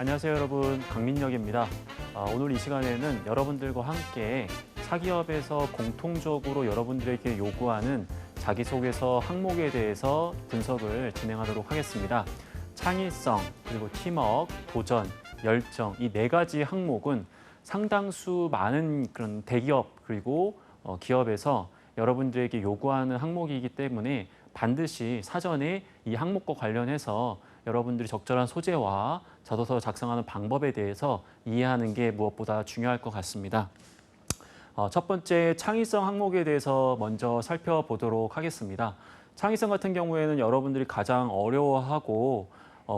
안녕하세요 여러분, 강민혁입니다. 오늘 이 시간에는 여러분들과 함께 사기업에서 공통적으로 여러분들에게 요구하는 자기소개서 항목에 대해서 분석을 진행하도록 하겠습니다. 창의성, 그리고 팀워크, 도전, 열정, 이 네 가지 항목은 상당수 많은 그런 대기업 그리고 기업에서 여러분들에게 요구하는 항목이기 때문에 반드시 사전에 이 항목과 관련해서 여러분들이 적절한 소재와 자소서 작성하는 방법에 대해서 이해하는 게 무엇보다 중요할 것 같습니다. 첫 번째 창의성 항목에 대해서 먼저 살펴보도록 하겠습니다. 창의성 같은 경우에는 여러분들이 가장 어려워하고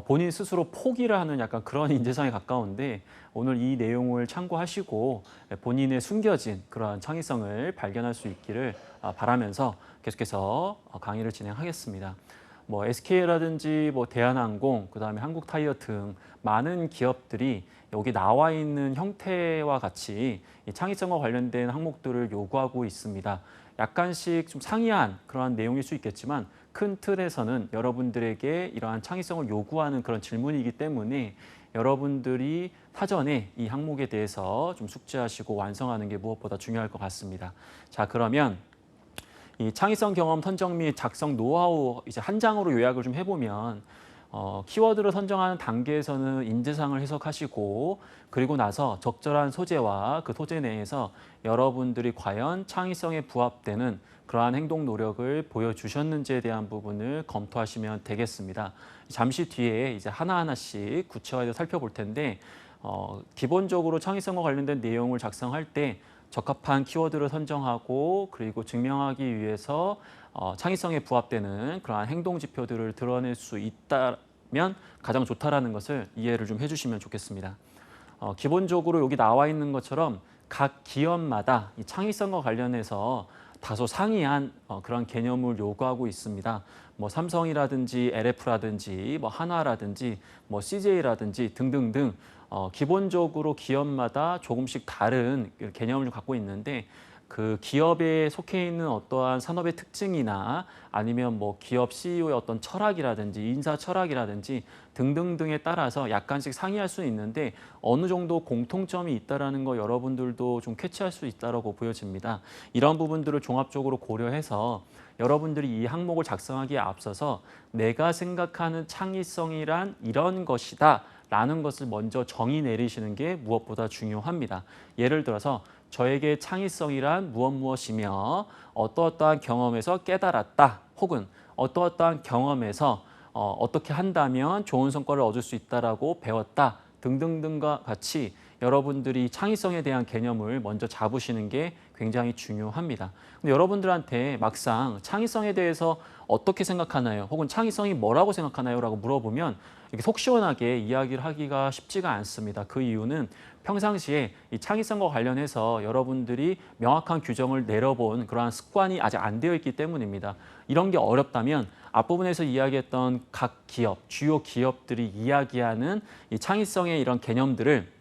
본인 스스로 포기를 하는 약간 그런 인재상에 가까운데 오늘 이 내용을 참고하시고 본인의 숨겨진 그러한 창의성을 발견할 수 있기를 바라면서 계속해서 강의를 진행하겠습니다. SK라든지 대한항공, 그다음에 한국타이어 등 많은 기업들이 여기 나와 있는 형태와 같이 이 창의성과 관련된 항목들을 요구하고 있습니다. 약간씩 좀 상이한 그러한 내용일 수 있겠지만 큰 틀에서는 여러분들에게 이러한 창의성을 요구하는 그런 질문이기 때문에 여러분들이 사전에 이 항목에 대해서 좀 숙지하시고 완성하는 게 무엇보다 중요할 것 같습니다. 자, 그러면 이 창의성 경험 선정 및 작성 노하우 이제 한 장으로 요약을 좀 해보면 키워드를 선정하는 단계에서는 인재상을 해석하시고 그리고 나서 적절한 소재와 그 소재 내에서 여러분들이 과연 창의성에 부합되는 그러한 행동 노력을 보여주셨는지에 대한 부분을 검토하시면 되겠습니다. 잠시 뒤에 이제 하나하나씩 구체화해서 살펴볼 텐데 기본적으로 창의성과 관련된 내용을 작성할 때 적합한 키워드를 선정하고 그리고 증명하기 위해서 창의성에 부합되는 그러한 행동 지표들을 드러낼 수 있다면 가장 좋다라는 것을 이해를 좀 해주시면 좋겠습니다. 기본적으로 여기 나와 있는 것처럼 각 기업마다 이 창의성과 관련해서 다소 상이한 그런 개념을 요구하고 있습니다. 삼성이라든지 LF라든지 한화라든지 CJ라든지 등등등 기본적으로 기업마다 조금씩 다른 개념을 갖고 있는데 그 기업에 속해 있는 어떠한 산업의 특징이나 아니면 기업 CEO의 어떤 철학이라든지 인사 철학이라든지 등등등에 따라서 약간씩 상이할 수 있는데 어느 정도 공통점이 있다라는 거 여러분들도 좀 캐치할 수 있다라고 보여집니다. 이런 부분들을 종합적으로 고려해서 여러분들이 이 항목을 작성하기에 앞서서 내가 생각하는 창의성이란 이런 것이다 라는 것을 먼저 정의 내리시는 게 무엇보다 중요합니다. 예를 들어서 저에게 창의성이란 무엇이며 어떠한 경험에서 깨달았다 혹은 어떠한 경험에서 어떻게 한다면 좋은 성과를 얻을 수 있다라고 배웠다 등등등과 같이 여러분들이 창의성에 대한 개념을 먼저 잡으시는 게 굉장히 중요합니다. 근데 여러분들한테 막상 창의성에 대해서 어떻게 생각하나요? 혹은 창의성이 뭐라고 생각하나요? 라고 물어보면 이렇게 속 시원하게 이야기를 하기가 쉽지가 않습니다. 그 이유는 평상시에 이 창의성과 관련해서 여러분들이 명확한 규정을 내려본 그러한 습관이 아직 안 되어 있기 때문입니다. 이런 게 어렵다면 앞부분에서 이야기했던 각 기업, 주요 기업들이 이야기하는 이 창의성의 이런 개념들을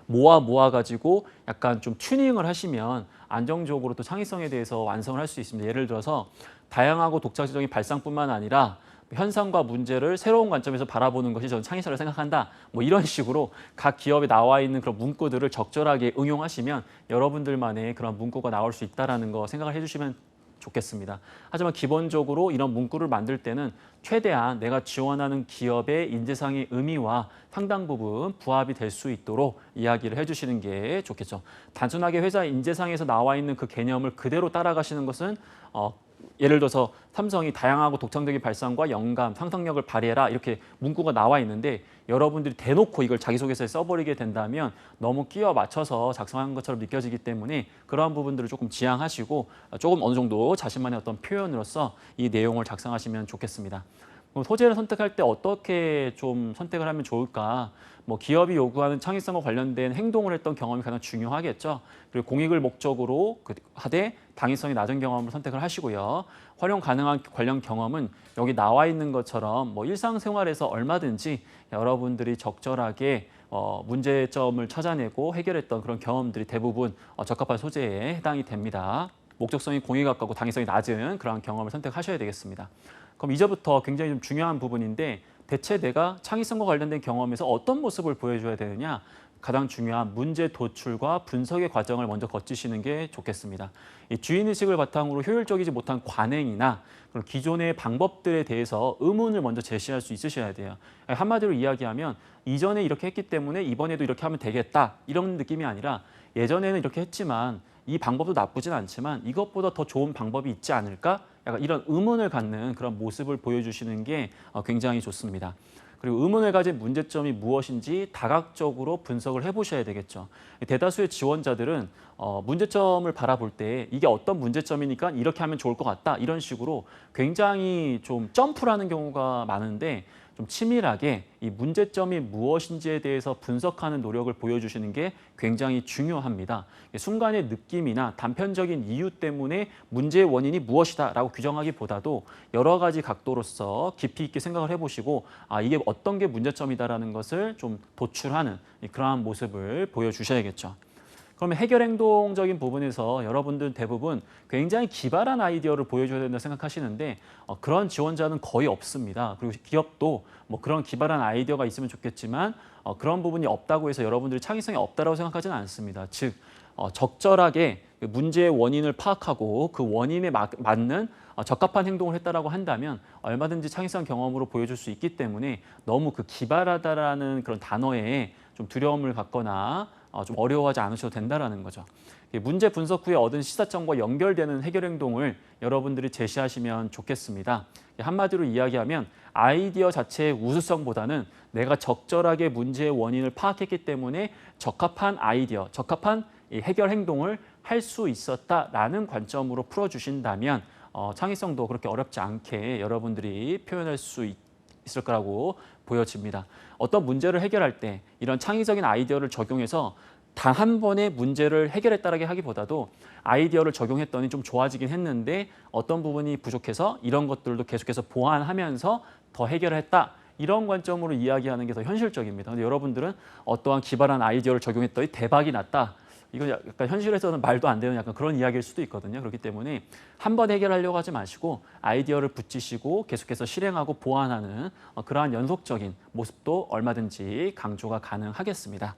모아가지고 약간 좀 튜닝을 하시면 안정적으로 또 창의성에 대해서 완성을 할 수 있습니다. 예를 들어서 다양하고 독자적인 발상뿐만 아니라 현상과 문제를 새로운 관점에서 바라보는 것이 저는 창의성을 생각한다. 이런 식으로 각 기업에 나와 있는 그런 문구들을 적절하게 응용하시면 여러분들만의 그런 문구가 나올 수 있다는 거 생각을 해주시면 좋겠습니다. 하지만 기본적으로 이런 문구를 만들 때는 최대한 내가 지원하는 기업의 인재상의 의미와 상당 부분 부합이 될 수 있도록 이야기를 해주시는 게 좋겠죠. 단순하게 회사 인재상에서 나와 있는 그 개념을 그대로 따라가시는 것은 예를 들어서 삼성이 다양하고 독창적인 발상과 영감, 상상력을 발휘해라 이렇게 문구가 나와 있는데 여러분들이 대놓고 이걸 자기소개서에 써버리게 된다면 너무 끼워 맞춰서 작성한 것처럼 느껴지기 때문에 그러한 부분들을 조금 지양하시고 조금 어느 정도 자신만의 어떤 표현으로서 이 내용을 작성하시면 좋겠습니다. 소재를 선택할 때 어떻게 좀 선택을 하면 좋을까? 기업이 요구하는 창의성과 관련된 행동을 했던 경험이 가장 중요하겠죠. 그리고 공익을 목적으로 하되 당위성이 낮은 경험을 선택을 하시고요. 활용 가능한 관련 경험은 여기 나와 있는 것처럼 일상생활에서 얼마든지 여러분들이 적절하게 문제점을 찾아내고 해결했던 그런 경험들이 대부분 적합한 소재에 해당이 됩니다. 목적성이 공익에 가깝고 당위성이 낮은 그런 경험을 선택하셔야 되겠습니다. 그럼 이제부터 굉장히 좀 중요한 부분인데 대체 내가 창의성과 관련된 경험에서 어떤 모습을 보여줘야 되느냐? 가장 중요한 문제 도출과 분석의 과정을 먼저 거치시는 게 좋겠습니다. 이 주인의식을 바탕으로 효율적이지 못한 관행이나 그런 기존의 방법들에 대해서 의문을 먼저 제시할 수 있으셔야 돼요. 한마디로 이야기하면 이전에 이렇게 했기 때문에 이번에도 이렇게 하면 되겠다 이런 느낌이 아니라 예전에는 이렇게 했지만 이 방법도 나쁘진 않지만 이것보다 더 좋은 방법이 있지 않을까? 약간 이런 의문을 갖는 그런 모습을 보여주시는 게 굉장히 좋습니다. 그리고 의문을 가진 문제점이 무엇인지 다각적으로 분석을 해보셔야 되겠죠. 대다수의 지원자들은 문제점을 바라볼 때 이게 어떤 문제점이니까 이렇게 하면 좋을 것 같다 이런 식으로 굉장히 좀 점프를 하는 경우가 많은데 좀 치밀하게 이 문제점이 무엇인지에 대해서 분석하는 노력을 보여주시는 게 굉장히 중요합니다. 순간의 느낌이나 단편적인 이유 때문에 문제의 원인이 무엇이다라고 규정하기보다도 여러 가지 각도로서 깊이 있게 생각을 해보시고 이게 어떤 게 문제점이다라는 것을 좀 도출하는 그러한 모습을 보여주셔야겠죠. 그러면 해결 행동적인 부분에서 여러분들 대부분 굉장히 기발한 아이디어를 보여줘야 된다 생각하시는데 그런 지원자는 거의 없습니다. 그리고 기업도 뭐 그런 기발한 아이디어가 있으면 좋겠지만 그런 부분이 없다고 해서 여러분들이 창의성이 없다라고 생각하지는 않습니다. 즉 적절하게 문제의 원인을 파악하고 그 원인에 맞는 적합한 행동을 했다라고 한다면 얼마든지 창의성 경험으로 보여줄 수 있기 때문에 너무 그 기발하다라는 그런 단어에 좀 두려움을 갖거나 좀 어려워하지 않으셔도 된다라는 거죠. 문제 분석 후에 얻은 시사점과 연결되는 해결 행동을 여러분들이 제시하시면 좋겠습니다. 한마디로 이야기하면 아이디어 자체의 우수성보다는 내가 적절하게 문제의 원인을 파악했기 때문에 적합한 아이디어, 적합한 해결 행동을 할 수 있었다라는 관점으로 풀어주신다면 창의성도 그렇게 어렵지 않게 여러분들이 표현할 수 있을 거라고 보여집니다. 어떤 문제를 해결할 때 이런 창의적인 아이디어를 적용해서 단 한 번의 문제를 해결했다라고 하기보다도 아이디어를 적용했더니 좀 좋아지긴 했는데 어떤 부분이 부족해서 이런 것들도 계속해서 보완하면서 더 해결했다. 이런 관점으로 이야기하는 게 더 현실적입니다. 근데 여러분들은 어떠한 기발한 아이디어를 적용했더니 대박이 났다. 이건 약간 현실에서는 말도 안 되는 약간 그런 이야기일 수도 있거든요. 그렇기 때문에 한 번 해결하려고 하지 마시고 아이디어를 붙이시고 계속해서 실행하고 보완하는 그러한 연속적인 모습도 얼마든지 강조가 가능하겠습니다.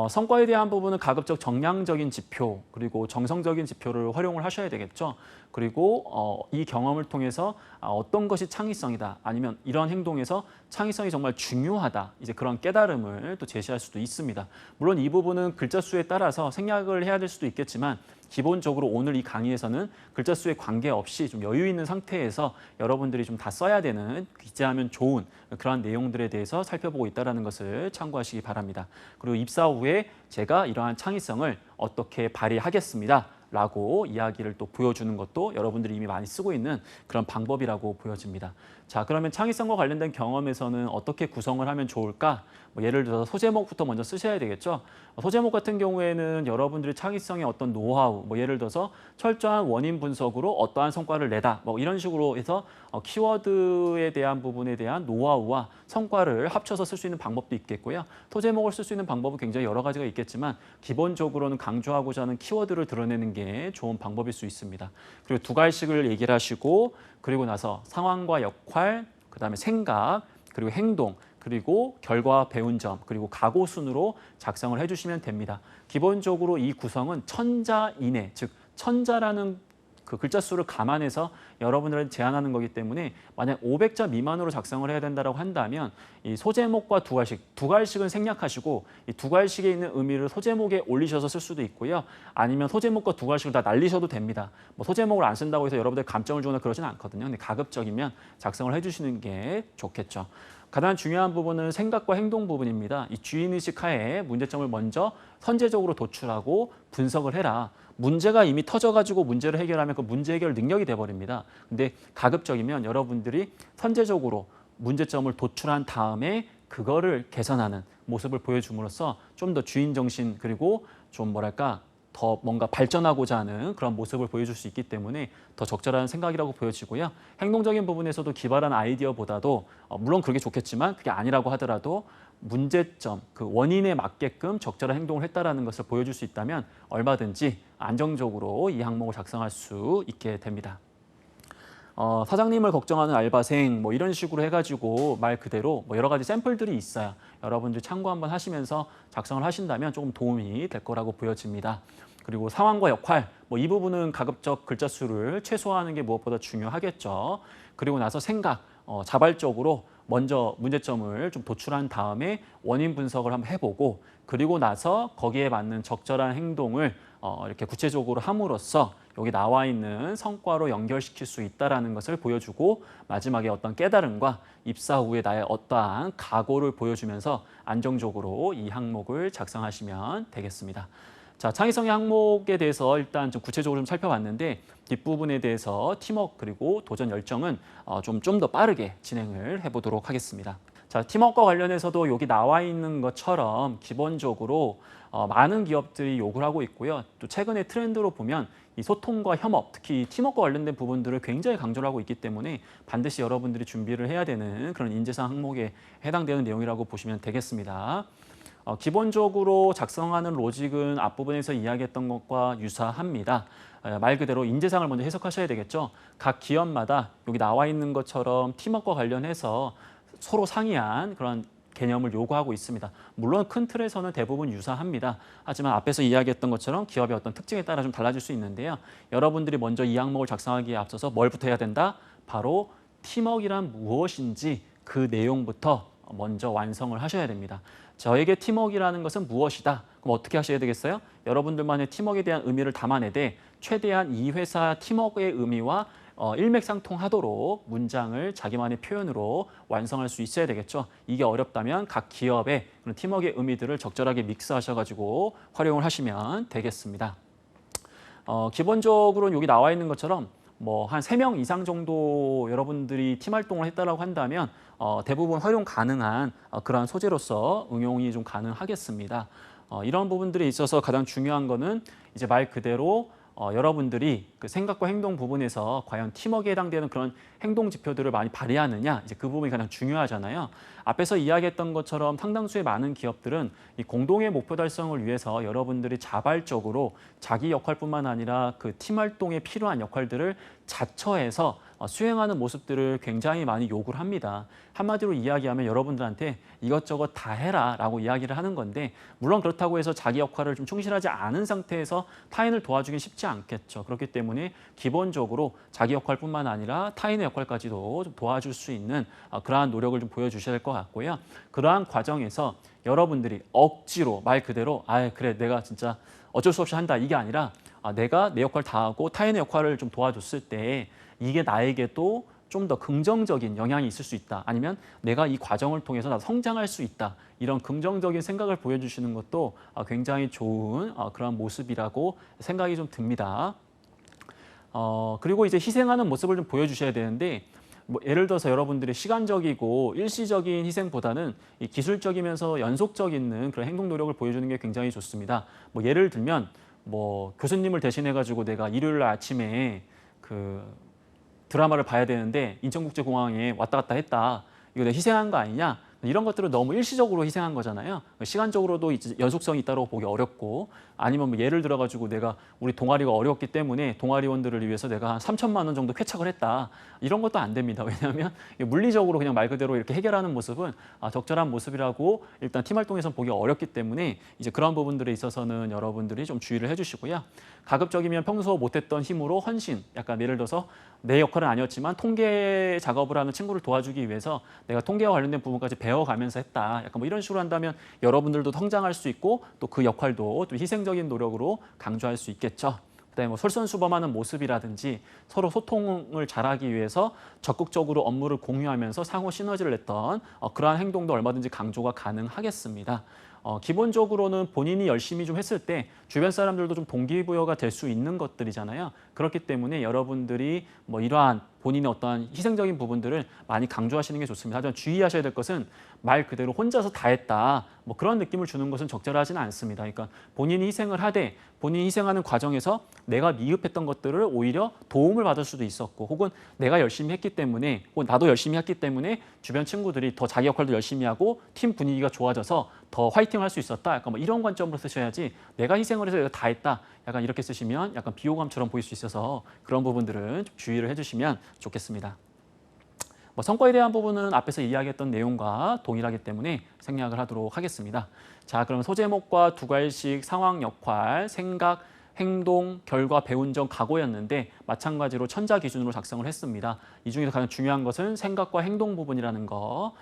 성과에 대한 부분은 가급적 정량적인 지표 그리고 정성적인 지표를 활용을 하셔야 되겠죠. 그리고 이 경험을 통해서 어떤 것이 창의성이다 아니면 이런 행동에서 창의성이 정말 중요하다 이제 그런 깨달음을 또 제시할 수도 있습니다. 물론 이 부분은 글자 수에 따라서 생략을 해야 될 수도 있겠지만 기본적으로 오늘 이 강의에서는 글자 수에 관계없이 좀 여유 있는 상태에서 여러분들이 좀 다 써야 되는 기재하면 좋은 그런 내용들에 대해서 살펴보고 있다는 것을 참고하시기 바랍니다. 그리고 입사 후에 제가 이러한 창의성을 어떻게 발휘하겠습니다. 라고 이야기를 또 보여주는 것도 여러분들이 이미 많이 쓰고 있는 그런 방법이라고 보여집니다. 자, 그러면 창의성과 관련된 경험에서는 어떻게 구성을 하면 좋을까? 예를 들어서 소제목부터 먼저 쓰셔야 되겠죠. 소제목 같은 경우에는 여러분들이 창의성의 어떤 노하우, 예를 들어서 철저한 원인 분석으로 어떠한 성과를 내다, 이런 식으로 해서 키워드에 대한 부분에 대한 노하우와 성과를 합쳐서 쓸 수 있는 방법도 있겠고요. 소제목을 쓸 수 있는 방법은 굉장히 여러 가지가 있겠지만 기본적으로는 강조하고자 하는 키워드를 드러내는 게 좋은 방법일 수 있습니다. 그리고 두 가지씩을 얘기를 하시고 그리고 나서 상황과 역할, 그다음에 생각, 그리고 행동, 그리고 결과 배운 점, 그리고 각오 순으로 작성을 해주시면 됩니다. 기본적으로 이 구성은 천자 이내, 즉 천자라는 그 글자 수를 감안해서 여러분들은 제안하는 거기 때문에 만약 500자 미만으로 작성을 해야 된다고 한다면 이 소제목과 두 갈씩은 생략하시고 이 두 갈씩에 있는 의미를 소제목에 올리셔서 쓸 수도 있고요. 아니면 소제목과 두 갈씩을 다 날리셔도 됩니다. 소제목을 안 쓴다고 해서 여러분들 감점을 주거나 그러지는 않거든요. 근데 가급적이면 작성을 해주시는 게 좋겠죠. 가장 중요한 부분은 생각과 행동 부분입니다. 이 주인의식 하에 문제점을 먼저 선제적으로 도출하고 분석을 해라. 문제가 이미 터져가지고 문제를 해결하면 그 문제 해결 능력이 돼버립니다. 근데 가급적이면 여러분들이 선제적으로 문제점을 도출한 다음에 그거를 개선하는 모습을 보여줌으로써 좀 더 주인 정신 그리고 좀 더 뭔가 발전하고자 하는 그런 모습을 보여줄 수 있기 때문에 더 적절한 생각이라고 보여지고요. 행동적인 부분에서도 기발한 아이디어보다도 물론 그게 좋겠지만 그게 아니라고 하더라도 문제점, 그 원인에 맞게끔 적절한 행동을 했다는 것을 보여줄 수 있다면 얼마든지 안정적으로 이 항목을 작성할 수 있게 됩니다. 사장님을 걱정하는 알바생 뭐 이런 식으로 해가지고 말 그대로 뭐 여러 가지 샘플들이 있어요. 여러분들 참고 한번 하시면서 작성을 하신다면 조금 도움이 될 거라고 보여집니다. 그리고 상황과 역할, 뭐 이 부분은 가급적 글자 수를 최소화하는 게 무엇보다 중요하겠죠. 그리고 나서 생각, 자발적으로 먼저 문제점을 좀 도출한 다음에 원인 분석을 한번 해보고 그리고 나서 거기에 맞는 적절한 행동을 이렇게 구체적으로 함으로써 여기 나와 있는 성과로 연결시킬 수 있다는 것을 보여주고 마지막에 어떤 깨달음과 입사 후에 나의 어떠한 각오를 보여주면서 안정적으로 이 항목을 작성하시면 되겠습니다. 자, 창의성의 항목에 대해서 일단 좀 구체적으로 좀 살펴봤는데 뒷부분에 대해서 팀워크 그리고 도전 열정은 좀 더 빠르게 진행을 해보도록 하겠습니다. 자, 팀워크와 관련해서도 여기 나와 있는 것처럼 기본적으로 많은 기업들이 요구를 하고 있고요. 또 최근의 트렌드로 보면 이 소통과 협업, 특히 팀워크와 관련된 부분들을 굉장히 강조를 하고 있기 때문에 반드시 여러분들이 준비를 해야 되는 그런 인재상 항목에 해당되는 내용이라고 보시면 되겠습니다. 기본적으로 작성하는 로직은 앞부분에서 이야기했던 것과 유사합니다. 말 그대로 인재상을 먼저 해석하셔야 되겠죠. 각 기업마다 여기 나와 있는 것처럼 팀워크와 관련해서 서로 상이한 그런 개념을 요구하고 있습니다. 물론 큰 틀에서는 대부분 유사합니다. 하지만 앞에서 이야기했던 것처럼 기업의 어떤 특징에 따라 좀 달라질 수 있는데요. 여러분들이 먼저 이 항목을 작성하기에 앞서서 뭘부터 해야 된다? 바로 팀워크란 무엇인지 그 내용부터 먼저 완성을 하셔야 됩니다. 저에게 팀워크라는 것은 무엇이다? 그럼 어떻게 하셔야 되겠어요? 여러분들만의 팀워크에 대한 의미를 담아내되 최대한 이 회사 팀워크의 의미와 일맥상통하도록 문장을 자기만의 표현으로 완성할 수 있어야 되겠죠. 이게 어렵다면 각 기업의 그런 팀워크의 의미들을 적절하게 믹스하셔가지고 활용을 하시면 되겠습니다. 기본적으로 여기 나와 있는 것처럼 뭐 한 3명 이상 정도 여러분들이 팀 활동을 했다라고 한다면 대부분 활용 가능한 그러한 소재로서 응용이 좀 가능하겠습니다. 이런 부분들에 있어서 가장 중요한 거는 이제 말 그대로 여러분들이 그 생각과 행동 부분에서 과연 팀워크에 해당되는 그런 행동 지표들을 많이 발휘하느냐 이제 그 부분이 가장 중요하잖아요. 앞에서 이야기했던 것처럼 상당수의 많은 기업들은 이 공동의 목표 달성을 위해서 여러분들이 자발적으로 자기 역할뿐만 아니라 그 팀 활동에 필요한 역할들을 자처해서 수행하는 모습들을 굉장히 많이 요구를 합니다. 한마디로 이야기하면 여러분들한테 이것저것 다 해라 라고 이야기를 하는 건데 물론 그렇다고 해서 자기 역할을 좀 충실하지 않은 상태에서 타인을 도와주긴 쉽지 않겠죠. 그렇기 때문에 기본적으로 자기 역할뿐만 아니라 타인의 역할까지도 좀 도와줄 수 있는 그러한 노력을 좀 보여주셔야 될 것 같고요. 그러한 과정에서 여러분들이 억지로 말 그대로 그래 내가 진짜 어쩔 수 없이 한다 이게 아니라 내가 내 역할 다 하고 타인의 역할을 좀 도와줬을 때 이게 나에게도 좀 더 긍정적인 영향이 있을 수 있다. 아니면 내가 이 과정을 통해서 나도 성장할 수 있다. 이런 긍정적인 생각을 보여주시는 것도 굉장히 좋은 그런 모습이라고 생각이 좀 듭니다. 그리고 이제 희생하는 모습을 좀 보여주셔야 되는데 뭐 예를 들어서 여러분들이 시간적이고 일시적인 희생보다는 이 기술적이면서 연속적 있는 그런 행동 노력을 보여주는 게 굉장히 좋습니다. 뭐 예를 들면 뭐 교수님을 대신해 가지고 내가 일요일 날 아침에 그 드라마를 봐야 되는데 인천국제공항에 왔다 갔다 했다. 이거 내가 희생한 거 아니냐? 이런 것들은 너무 일시적으로 희생한 거잖아요. 시간적으로도 이제 연속성이 있다고 보기 어렵고 아니면 뭐 예를 들어가지고 내가 우리 동아리가 어려웠기 때문에 동아리원들을 위해서 내가 한 3천만 원 정도 쾌척을 했다. 이런 것도 안 됩니다. 왜냐하면 물리적으로 그냥 말 그대로 이렇게 해결하는 모습은 적절한 모습이라고 일단 팀 활동에서 보기 어렵기 때문에 이제 그런 부분들에 있어서는 여러분들이 좀 주의를 해주시고요. 가급적이면 평소 못했던 힘으로 헌신, 약간 예를 들어서 내 역할은 아니었지만 통계 작업을 하는 친구를 도와주기 위해서 내가 통계와 관련된 부분까지 배워가면서 했다. 약간 뭐 이런 식으로 한다면 여러분들도 성장할 수 있고 또 그 역할도 또 희생적인 노력으로 강조할 수 있겠죠. 그다음에 뭐 솔선수범하는 모습이라든지 서로 소통을 잘하기 위해서 적극적으로 업무를 공유하면서 상호 시너지를 냈던 그러한 행동도 얼마든지 강조가 가능하겠습니다. 기본적으로는 본인이 열심히 좀 했을 때 주변 사람들도 좀 동기부여가 될 수 있는 것들이잖아요. 그렇기 때문에 여러분들이 뭐 이러한 본인의 어떠한 희생적인 부분들을 많이 강조하시는 게 좋습니다. 하지만 주의하셔야 될 것은 말 그대로 혼자서 다 했다. 뭐 그런 느낌을 주는 것은 적절하지는 않습니다. 그러니까 본인이 희생을 하되 본인이 희생하는 과정에서 내가 미흡했던 것들을 오히려 도움을 받을 수도 있었고 혹은 내가 열심히 했기 때문에 혹은 나도 열심히 했기 때문에 주변 친구들이 더 자기 역할도 열심히 하고 팀 분위기가 좋아져서 더 화이팅 파이팅을 할 수 있었다. 약간 뭐 이런 관점으로 쓰셔야지 내가 희생을 해서 내가 다 했다. 약간 이렇게 쓰시면 약간 비호감처럼 보일 수 있어서 그런 부분들은 좀 주의를 해주시면 좋겠습니다. 뭐 성과에 대한 부분은 앞에서 이야기했던 내용과 동일하기 때문에 생략을 하도록 하겠습니다. 자, 그럼 소제목과 두괄식 상황, 역할, 생각, 행동, 결과, 배운 점, 각오였는데 마찬가지로 천자 기준으로 작성을 했습니다. 이 중에서 가장 중요한 것은 생각과 행동 부분이라는 거,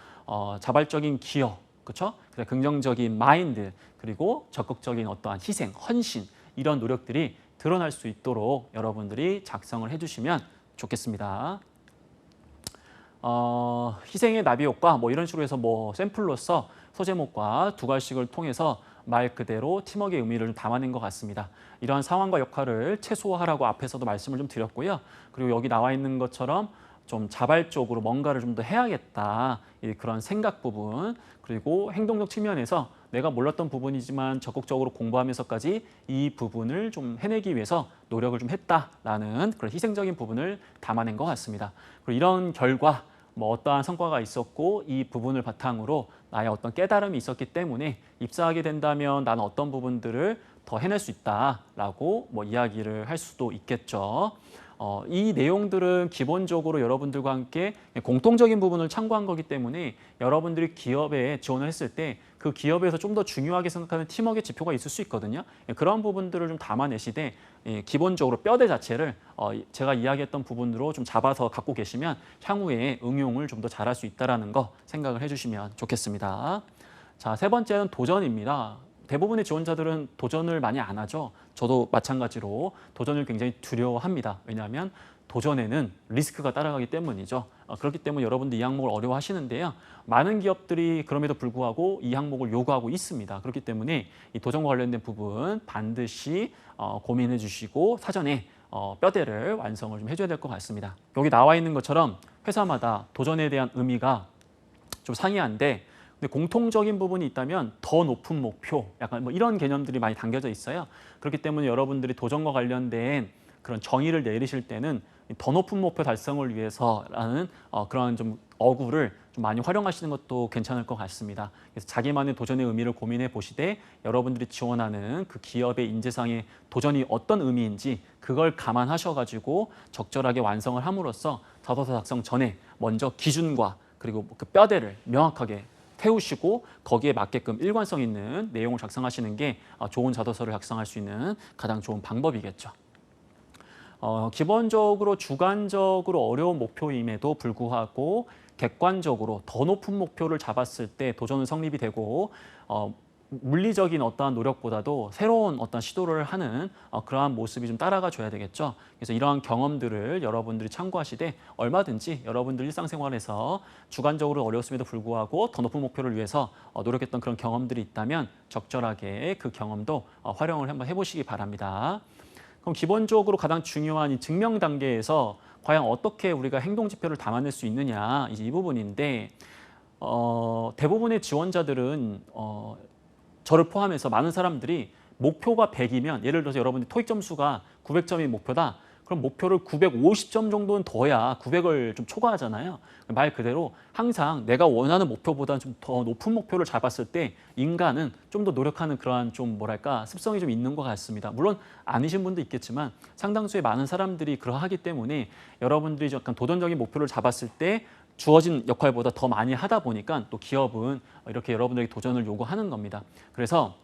자발적인 기여, 그렇죠? 긍정적인 마인드, 그리고 적극적인 어떠한 희생, 헌신 이런 노력들이 드러날 수 있도록 여러분들이 작성을 해주시면 좋겠습니다. 희생의 나비 효과 뭐 이런 식으로 해서 뭐 샘플로서 소제목과 두괄식을 통해서 말 그대로 팀워크의 의미를 좀 담아낸 것 같습니다. 이러한 상황과 역할을 최소화하라고 앞에서도 말씀을 좀 드렸고요. 그리고 여기 나와 있는 것처럼 좀 자발적으로 뭔가를 좀 더 해야겠다. 그런 생각 부분, 그리고 행동적 측면에서 내가 몰랐던 부분이지만 적극적으로 공부하면서까지 이 부분을 좀 해내기 위해서 노력을 좀 했다라는 그런 희생적인 부분을 담아낸 것 같습니다. 그리고 이런 결과, 뭐 어떠한 성과가 있었고 이 부분을 바탕으로 나의 어떤 깨달음이 있었기 때문에 입사하게 된다면 나는 어떤 부분들을 더 해낼 수 있다라고 뭐 이야기를 할 수도 있겠죠. 이 내용들은 기본적으로 여러분들과 함께 공통적인 부분을 참고한 거기 때문에 여러분들이 기업에 지원을 했을 때 그 기업에서 좀 더 중요하게 생각하는 팀워크의 지표가 있을 수 있거든요. 그런 부분들을 좀 담아내시되 기본적으로 뼈대 자체를 제가 이야기했던 부분으로 좀 잡아서 갖고 계시면 향후에 응용을 좀 더 잘할 수 있다는 거 생각을 해주시면 좋겠습니다. 자, 세 번째는 도전입니다. 대부분의 지원자들은 도전을 많이 안 하죠. 저도 마찬가지로 도전을 굉장히 두려워합니다. 왜냐하면 도전에는 리스크가 따라가기 때문이죠. 그렇기 때문에 여러분들 이 항목을 어려워하시는데요. 많은 기업들이 그럼에도 불구하고 이 항목을 요구하고 있습니다. 그렇기 때문에 이 도전과 관련된 부분 반드시 고민해 주시고 사전에 뼈대를 완성을 좀 해줘야 될 것 같습니다. 여기 나와 있는 것처럼 회사마다 도전에 대한 의미가 좀 상이한데 근데 공통적인 부분이 있다면 더 높은 목표, 약간 뭐 이런 개념들이 많이 담겨져 있어요. 그렇기 때문에 여러분들이 도전과 관련된 그런 정의를 내리실 때는 더 높은 목표 달성을 위해서라는 그런 좀 어구를 좀 많이 활용하시는 것도 괜찮을 것 같습니다. 그래서 자기만의 도전의 의미를 고민해 보시되 여러분들이 지원하는 그 기업의 인재상의 도전이 어떤 의미인지 그걸 감안하셔가지고 적절하게 완성을 함으로써 자소서 작성 전에 먼저 기준과 그리고 그 뼈대를 명확하게 태우시고 거기에 맞게끔 일관성 있는 내용을 작성하시는 게 좋은 자소서를 작성할 수 있는 가장 좋은 방법이겠죠. 기본적으로 주관적으로 어려운 목표임에도 불구하고 객관적으로 더 높은 목표를 잡았을 때 도전은 성립이 되고 물리적인 어떠한 노력보다도 새로운 어떤 시도를 하는 그러한 모습이 좀 따라가 줘야 되겠죠. 그래서 이러한 경험들을 여러분들이 참고하시되 얼마든지 여러분들 일상생활에서 주관적으로 어려웠음에도 불구하고 더 높은 목표를 위해서 노력했던 그런 경험들이 있다면 적절하게 그 경험도 활용을 한번 해보시기 바랍니다. 그럼 기본적으로 가장 중요한 이 증명 단계에서 과연 어떻게 우리가 행동 지표를 담아낼 수 있느냐 이제 이 부분인데 대부분의 지원자들은 저를 포함해서 많은 사람들이 목표가 100이면 예를 들어서 여러분들 토익 점수가 900점이 목표다. 그럼 목표를 950점 정도는 둬야 900을 좀 초과하잖아요. 말 그대로 항상 내가 원하는 목표보다는 좀 더 높은 목표를 잡았을 때 인간은 좀 더 노력하는 그러한 좀 뭐랄까 습성이 좀 있는 것 같습니다. 물론 아니신 분도 있겠지만 상당수의 많은 사람들이 그러하기 때문에 여러분들이 약간 도전적인 목표를 잡았을 때 주어진 역할보다 더 많이 하다 보니까 또 기업은 이렇게 여러분들에게 도전을 요구하는 겁니다. 그래서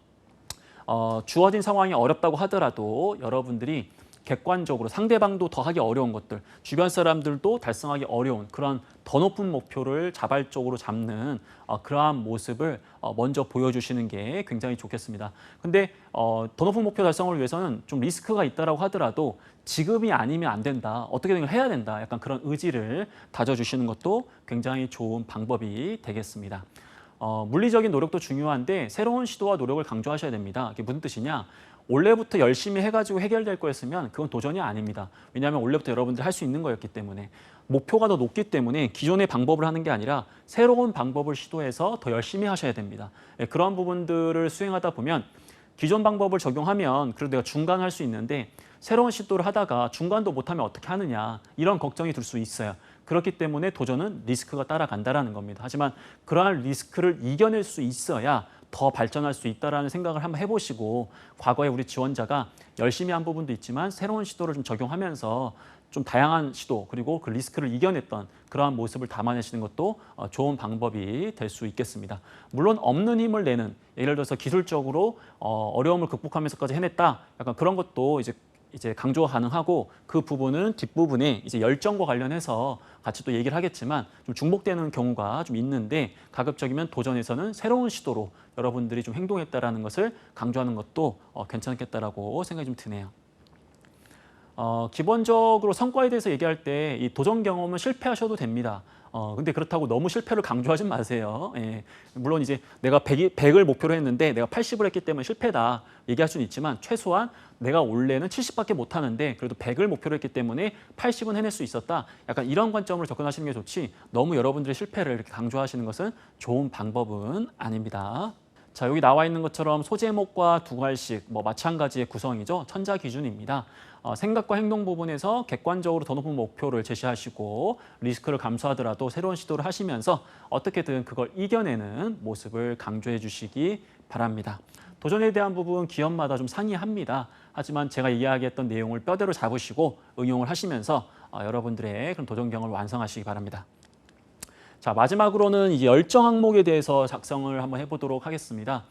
주어진 상황이 어렵다고 하더라도 여러분들이 객관적으로 상대방도 더 하기 어려운 것들, 주변 사람들도 달성하기 어려운 그런 더 높은 목표를 자발적으로 잡는 그러한 모습을 먼저 보여주시는 게 굉장히 좋겠습니다. 근데 더 높은 목표 달성을 위해서는 좀 리스크가 있다라고 하더라도 지금이 아니면 안 된다, 어떻게든 해야 된다, 약간 그런 의지를 다져주시는 것도 굉장히 좋은 방법이 되겠습니다. 물리적인 노력도 중요한데 새로운 시도와 노력을 강조하셔야 됩니다. 이게 무슨 뜻이냐? 원래부터 열심히 해가지고 해결될 거였으면 그건 도전이 아닙니다. 왜냐하면 원래부터 여러분들이 할 수 있는 거였기 때문에 목표가 더 높기 때문에 기존의 방법을 하는 게 아니라 새로운 방법을 시도해서 더 열심히 하셔야 됩니다. 그런 부분들을 수행하다 보면 기존 방법을 적용하면 그래도 내가 중간 할 수 있는데 새로운 시도를 하다가 중간도 못하면 어떻게 하느냐 이런 걱정이 들 수 있어요. 그렇기 때문에 도전은 리스크가 따라간다는 겁니다. 하지만 그러한 리스크를 이겨낼 수 있어야 더 발전할 수 있다라는 생각을 한번 해보시고 과거에 우리 지원자가 열심히 한 부분도 있지만 새로운 시도를 좀 적용하면서 좀 다양한 시도 그리고 그 리스크를 이겨냈던 그러한 모습을 담아내시는 것도 좋은 방법이 될 수 있겠습니다. 물론 없는 힘을 내는 예를 들어서 기술적으로 어려움을 극복하면서까지 해냈다. 약간 그런 것도 이제 강조가 가능하고 그 부분은 뒷부분에 이제 열정과 관련해서 같이 또 얘기를 하겠지만 좀 중복되는 경우가 좀 있는데 가급적이면 도전에서는 새로운 시도로 여러분들이 좀 행동했다라는 것을 강조하는 것도 괜찮겠다라고 생각이 좀 드네요. 기본적으로 성과에 대해서 얘기할 때 이 도전 경험은 실패하셔도 됩니다. 근데 그렇다고 너무 실패를 강조하지 마세요. 예. 물론 이제 내가 100을 목표로 했는데 내가 80을 했기 때문에 실패다 얘기할 수는 있지만 최소한 내가 원래는 70밖에 못 하는데 그래도 100을 목표로 했기 때문에 80은 해낼 수 있었다. 약간 이런 관점으로 접근하시는 게 좋지 너무 여러분들의 실패를 이렇게 강조하시는 것은 좋은 방법은 아닙니다. 자, 여기 나와 있는 것처럼 소제목과 두 갈식 마찬가지의 구성이죠. 천자 기준입니다. 생각과 행동 부분에서 객관적으로 더 높은 목표를 제시하시고 리스크를 감수하더라도 새로운 시도를 하시면서 어떻게든 그걸 이겨내는 모습을 강조해 주시기 바랍니다. 도전에 대한 부분 기업마다 좀 상이합니다. 하지만 제가 이야기했던 내용을 뼈대로 잡으시고 응용을 하시면서 여러분들의 그런 도전 경험을 완성하시기 바랍니다. 자, 마지막으로는 이제 열정 항목에 대해서 작성을 한번 해보도록 하겠습니다.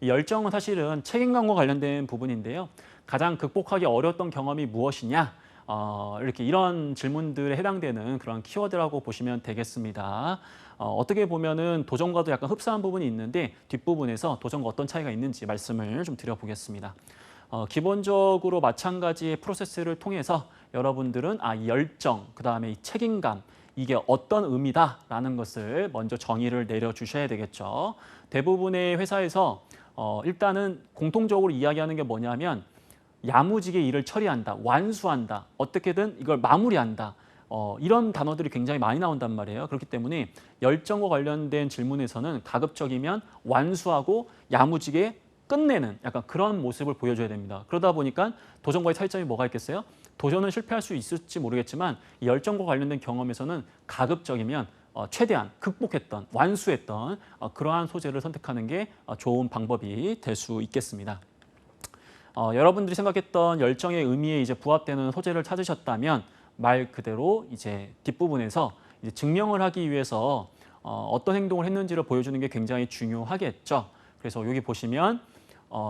이 열정은 사실은 책임감과 관련된 부분인데요. 가장 극복하기 어려웠던 경험이 무엇이냐? 이렇게 이런 질문들에 해당되는 그런 키워드라고 보시면 되겠습니다. 어떻게 보면은 도전과도 약간 흡사한 부분이 있는데 뒷부분에서 도전과 어떤 차이가 있는지 말씀을 좀 드려보겠습니다. 기본적으로 마찬가지의 프로세스를 통해서 여러분들은 이 열정, 그다음에 이 책임감, 이게 어떤 의미다라는 것을 먼저 정의를 내려주셔야 되겠죠. 대부분의 회사에서 일단은 공통적으로 이야기하는 게 뭐냐면 야무지게 일을 처리한다, 완수한다, 어떻게든 이걸 마무리한다. 이런 단어들이 굉장히 많이 나온단 말이에요. 그렇기 때문에 열정과 관련된 질문에서는 가급적이면 완수하고 야무지게 끝내는 약간 그런 모습을 보여줘야 됩니다. 그러다 보니까 도전과의 차이점이 뭐가 있겠어요? 도전은 실패할 수 있을지 모르겠지만 이 열정과 관련된 경험에서는 가급적이면 최대한 극복했던, 완수했던 그러한 소재를 선택하는 게 좋은 방법이 될 수 있겠습니다. 여러분들이 생각했던 열정의 의미에 이제 부합되는 소재를 찾으셨다면 말 그대로 이제 뒷부분에서 이제 증명을 하기 위해서 어떤 행동을 했는지를 보여주는 게 굉장히 중요하겠죠. 그래서 여기 보시면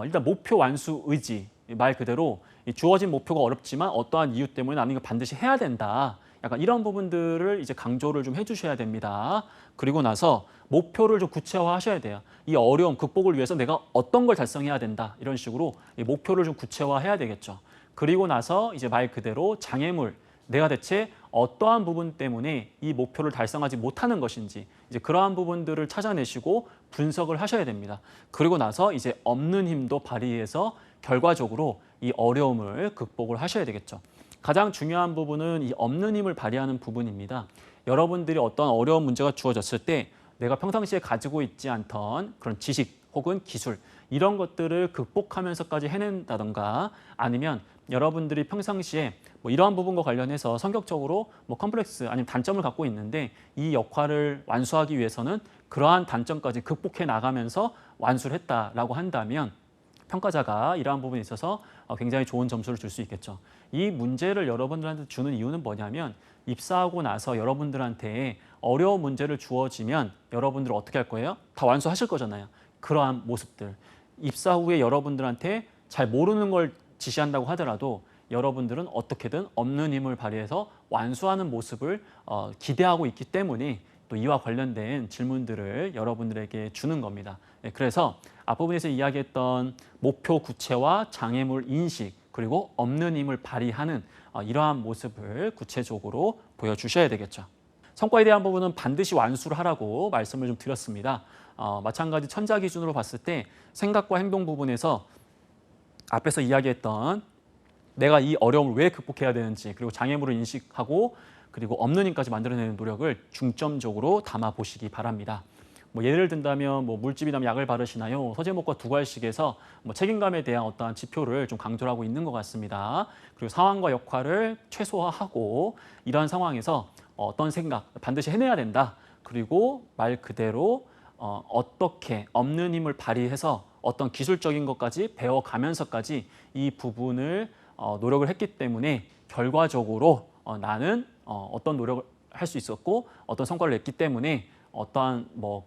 일단 목표 완수 의지, 말 그대로 주어진 목표가 어렵지만 어떠한 이유 때문에 나는 이거 반드시 해야 된다. 약간 이런 부분들을 이제 강조를 좀 해주셔야 됩니다. 그리고 나서 목표를 좀 구체화하셔야 돼요. 이 어려움 극복을 위해서 내가 어떤 걸 달성해야 된다. 이런 식으로 이 목표를 좀 구체화해야 되겠죠. 그리고 나서 이제 말 그대로 장애물, 내가 대체 어떠한 부분 때문에 이 목표를 달성하지 못하는 것인지 이제 그러한 부분들을 찾아내시고 분석을 하셔야 됩니다. 그리고 나서 이제 없는 힘도 발휘해서 결과적으로 이 어려움을 극복을 하셔야 되겠죠. 가장 중요한 부분은 이 없는 힘을 발휘하는 부분입니다. 여러분들이 어떤 어려운 문제가 주어졌을 때 내가 평상시에 가지고 있지 않던 그런 지식 혹은 기술 이런 것들을 극복하면서까지 해낸다던가 아니면 여러분들이 평상시에 이러한 부분과 관련해서 성격적으로 컴플렉스 아니면 단점을 갖고 있는데 이 역할을 완수하기 위해서는 그러한 단점까지 극복해 나가면서 완수를 했다라고 한다면 평가자가 이러한 부분에 있어서 굉장히 좋은 점수를 줄 수 있겠죠. 이 문제를 여러분들한테 주는 이유는 뭐냐면 입사하고 나서 여러분들한테 어려운 문제를 주어지면 여러분들 어떻게 할 거예요? 다 완수하실 거잖아요. 그러한 모습들. 입사 후에 여러분들한테 잘 모르는 걸 지시한다고 하더라도 여러분들은 어떻게든 없는 힘을 발휘해서 완수하는 모습을 기대하고 있기 때문에 또 이와 관련된 질문들을 여러분들에게 주는 겁니다. 그래서 앞부분에서 이야기했던 목표 구체화, 장애물 인식, 그리고 없는 힘을 발휘하는 이러한 모습을 구체적으로 보여주셔야 되겠죠. 성과에 대한 부분은 반드시 완수를 하라고 말씀을 좀 드렸습니다. 마찬가지 천자 기준으로 봤을 때 생각과 행동 부분에서 앞에서 이야기했던 내가 이 어려움을 왜 극복해야 되는지 그리고 장애물을 인식하고 그리고 없는 힘까지 만들어내는 노력을 중점적으로 담아보시기 바랍니다. 예를 든다면 물집이라면 약을 바르시나요? 서제목과 두 갈씩에서 책임감에 대한 어떠한 지표를 좀 강조를 하고 있는 것 같습니다. 그리고 상황과 역할을 최소화하고 이러한 상황에서 어떤 생각 반드시 해내야 된다. 그리고 말 그대로 어떻게 없는 힘을 발휘해서 어떤 기술적인 것까지 배워가면서까지 이 부분을 노력을 했기 때문에 결과적으로 나는 어떤 노력을 할 수 있었고 어떤 성과를 냈기 때문에 어떠한 뭐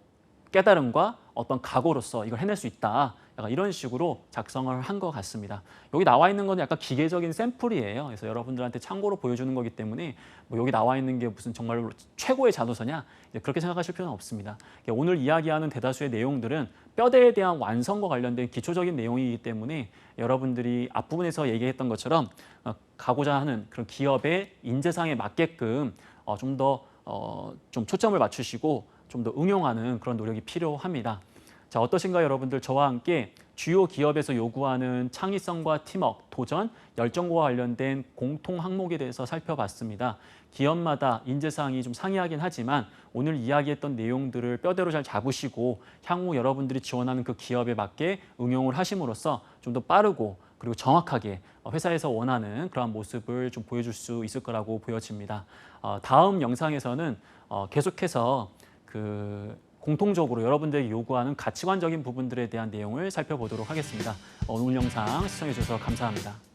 깨달음과 어떤 각오로서 이걸 해낼 수 있다. 약간 이런 식으로 작성을 한 것 같습니다. 여기 나와 있는 건 약간 기계적인 샘플이에요. 그래서 여러분들한테 참고로 보여주는 거기 때문에 뭐 여기 나와 있는 게 무슨 정말로 최고의 자소서냐 그렇게 생각하실 필요는 없습니다. 오늘 이야기하는 대다수의 내용들은 뼈대에 대한 완성과 관련된 기초적인 내용이기 때문에 여러분들이 앞부분에서 얘기했던 것처럼 가고자 하는 그런 기업의 인재상에 맞게끔 좀 더 좀 초점을 맞추시고 좀 더 응용하는 그런 노력이 필요합니다. 자, 어떠신가요, 여러분들? 저와 함께 주요 기업에서 요구하는 창의성과 팀워크, 도전, 열정과 관련된 공통 항목에 대해서 살펴봤습니다. 기업마다 인재상이 좀 상이하긴 하지만 오늘 이야기했던 내용들을 뼈대로 잘 잡으시고 향후 여러분들이 지원하는 그 기업에 맞게 응용을 하심으로써 좀 더 빠르고 그리고 정확하게 회사에서 원하는 그러한 모습을 좀 보여줄 수 있을 거라고 보여집니다. 다음 영상에서는 계속해서 공통적으로 여러분들에게 요구하는 가치관적인 부분들에 대한 내용을 살펴보도록 하겠습니다. 오늘 영상 시청해 주셔서 감사합니다.